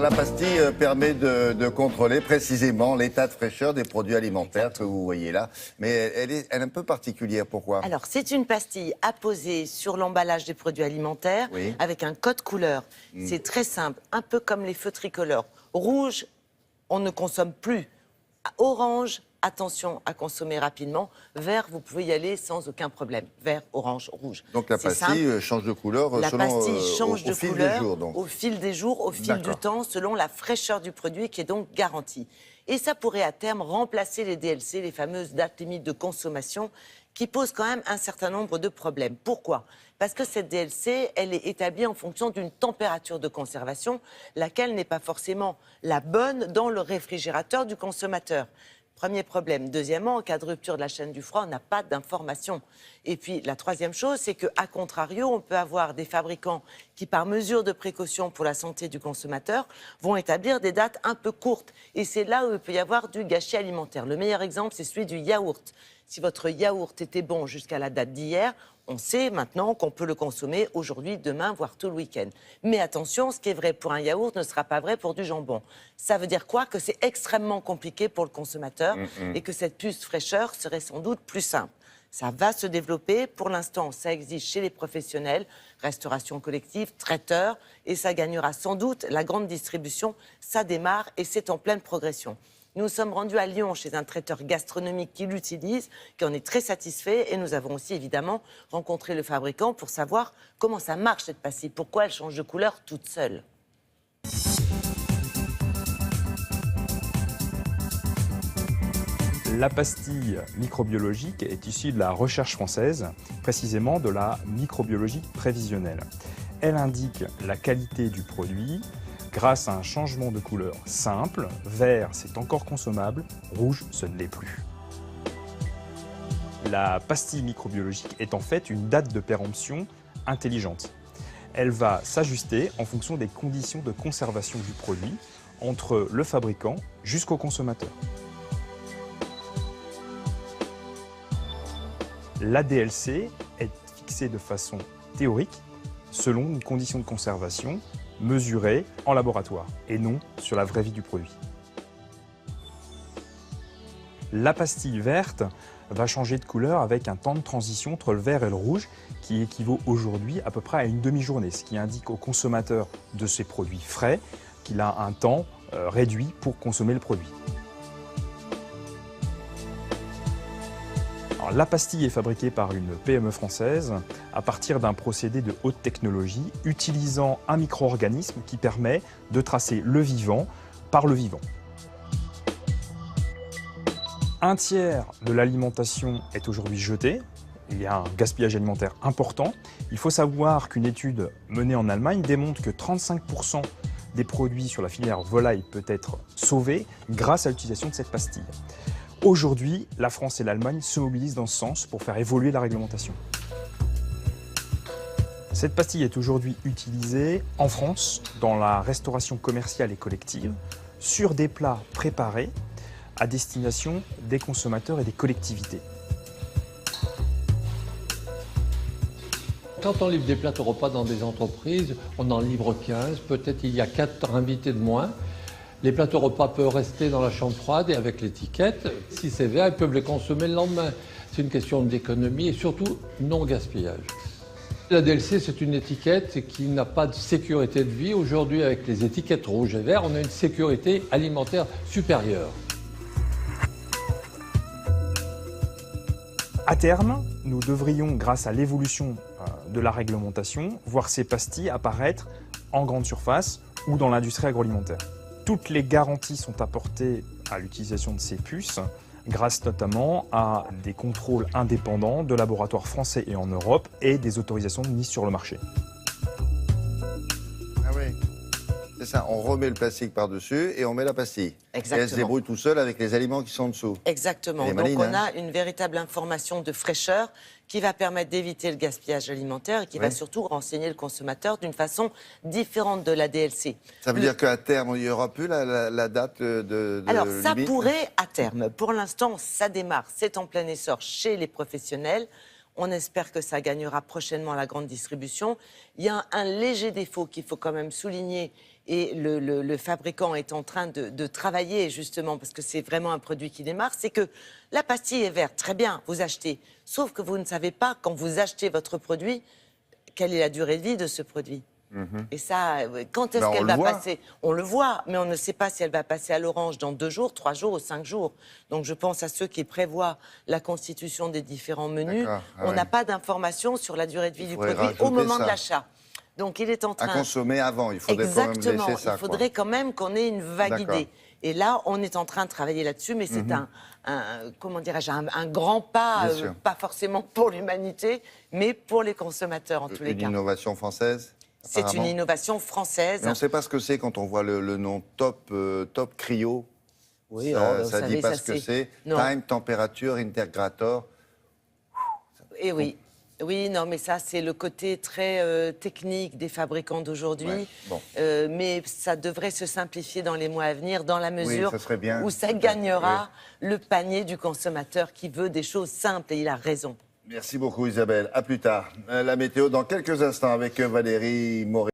la pastille permet de contrôler précisément l'état de fraîcheur des produits alimentaires que vous voyez là. Mais elle est un peu particulière. Pourquoi? Alors, c'est une pastille apposée sur l'emballage des produits alimentaires avec un code couleur. C'est très simple, un peu comme les feux tricolores. Rouge, on ne consomme plus. Orange, attention à consommer rapidement. Vert, vous pouvez y aller sans aucun problème. Vert, orange, rouge. Donc la pastille change de couleur la pastille change au de fil couleur des jours. Donc. Au fil des jours, au fil du temps, selon la fraîcheur du produit qui est donc garantie. Et ça pourrait à terme remplacer les DLC, les fameuses dates limites de consommation, qui posent quand même un certain nombre de problèmes. Pourquoi ? Parce que cette DLC, elle est établie en fonction d'une température de conservation, laquelle n'est pas forcément la bonne dans le réfrigérateur du consommateur. Premier problème. Deuxièmement, en cas de rupture de la chaîne du froid, on n'a pas d'information. Et puis, la troisième chose, c'est qu'à contrario, on peut avoir des fabricants qui, par mesure de précaution pour la santé du consommateur, vont établir des dates un peu courtes. Et c'est là où il peut y avoir du gâchis alimentaire. Le meilleur exemple, c'est celui du yaourt. Si votre yaourt était bon jusqu'à la date d'hier, on sait maintenant qu'on peut le consommer aujourd'hui, demain, voire tout le week-end. Mais attention, ce qui est vrai pour un yaourt ne sera pas vrai pour du jambon. Ça veut dire quoi? Que c'est extrêmement compliqué pour le consommateur et que cette puce fraîcheur serait sans doute plus simple. Ça va se développer. Pour l'instant, ça existe chez les professionnels, restauration collective, traiteurs, et ça gagnera sans doute la grande distribution. Ça démarre et c'est en pleine progression. Nous sommes rendus à Lyon chez un traiteur gastronomique qui l'utilise, qui en est très satisfait. Et nous avons aussi évidemment rencontré le fabricant pour savoir comment ça marche cette pastille, pourquoi elle change de couleur toute seule. La pastille microbiologique est issue de la recherche française, précisément de la microbiologie prévisionnelle. Elle indique la qualité du produit grâce à un changement de couleur simple. Vert, c'est encore consommable, rouge, ce ne l'est plus. La pastille microbiologique est en fait une date de péremption intelligente. Elle va s'ajuster en fonction des conditions de conservation du produit entre le fabricant jusqu'au consommateur. La DLC est fixée de façon théorique selon une condition de conservation mesurée en laboratoire et non sur la vraie vie du produit. La pastille verte va changer de couleur avec un temps de transition entre le vert et le rouge qui équivaut aujourd'hui à peu près à une demi-journée, ce qui indique au consommateur de ces produits frais qu'il a un temps réduit pour consommer le produit. Alors, la pastille est fabriquée par une PME française à partir d'un procédé de haute technologie utilisant un micro-organisme qui permet de tracer le vivant par le vivant. Un tiers de l'alimentation est aujourd'hui jeté. Il y a un gaspillage alimentaire important. Il faut savoir qu'une étude menée en Allemagne démontre que 35% des produits sur la filière volaille peut être sauvés grâce à l'utilisation de cette pastille. Aujourd'hui, la France et l'Allemagne se mobilisent dans ce sens pour faire évoluer la réglementation. Cette pastille est aujourd'hui utilisée en France dans la restauration commerciale et collective sur des plats préparés à destination des consommateurs et des collectivités. Quand on livre des plateaux repas dans des entreprises, on en livre 15, peut-être il y a 4 invités de moins. Les plateaux repas peuvent rester dans la chambre froide et avec l'étiquette. Si c'est vert, ils peuvent les consommer le lendemain. C'est une question d'économie et surtout non gaspillage. La DLC, c'est une étiquette qui n'a pas de sécurité de vie. Aujourd'hui, avec les étiquettes rouges et verts, on a une sécurité alimentaire supérieure. À terme, nous devrions, grâce à l'évolution de la réglementation, voir ces pastilles apparaître en grande surface ou dans l'industrie agroalimentaire. Toutes les garanties sont apportées à l'utilisation de ces puces, grâce notamment à des contrôles indépendants de laboratoires français et en Europe et des autorisations de mise sur le marché. Ah oui, c'est ça, on remet le plastique par-dessus et on met la pastille. Exactement. Et elle se débrouille tout seul avec les aliments qui sont dessous. Exactement. Donc maline, on a une véritable information de fraîcheur qui va permettre d'éviter le gaspillage alimentaire et qui va surtout renseigner le consommateur d'une façon différente de la DLC. Ça veut dire qu'à terme, il n'y aura plus la date de Alors, ça limite. pourrait à terme. Pour l'instant, ça démarre, c'est en plein essor chez les professionnels. On espère que ça gagnera prochainement la grande distribution. Il y a un léger défaut qu'il faut quand même souligner et le fabricant est en train de travailler justement, parce que c'est vraiment un produit qui démarre, c'est que la pastille est verte, très bien, vous achetez. Sauf que vous ne savez pas, quand vous achetez votre produit, quelle est la durée de vie de ce produit. Et ça, quand est-ce qu'elle va passer? On le voit, mais on ne sait pas si elle va passer à l'orange dans 2 jours, 3 jours ou 5 jours. Donc je pense à ceux qui prévoient la constitution des différents menus. On n'a pas d'informations sur la durée de vie du produit au moment de l'achat. Donc il est en train... À consommer avant, il faudrait quand même laisser ça. Il faudrait quand même qu'on ait une vague idée. Et là, on est en train de travailler là-dessus, mais c'est comment dirais-je, un grand pas, pas forcément pour l'humanité, mais pour les consommateurs en tous les cas. Une innovation française? C'est une innovation française. Mais on ne sait pas ce que c'est quand on voit le nom Top Cryo. Oui, ça ne dit pas ce que c'est. Time, température, integrator. Et oui. Oui, non, mais ça, c'est le côté très technique des fabricants d'aujourd'hui. Mais ça devrait se simplifier dans les mois à venir, dans la mesure où ça gagnera le panier du consommateur qui veut des choses simples, et il a raison. Merci beaucoup Isabelle, à plus tard. La météo dans quelques instants avec Valérie Moret.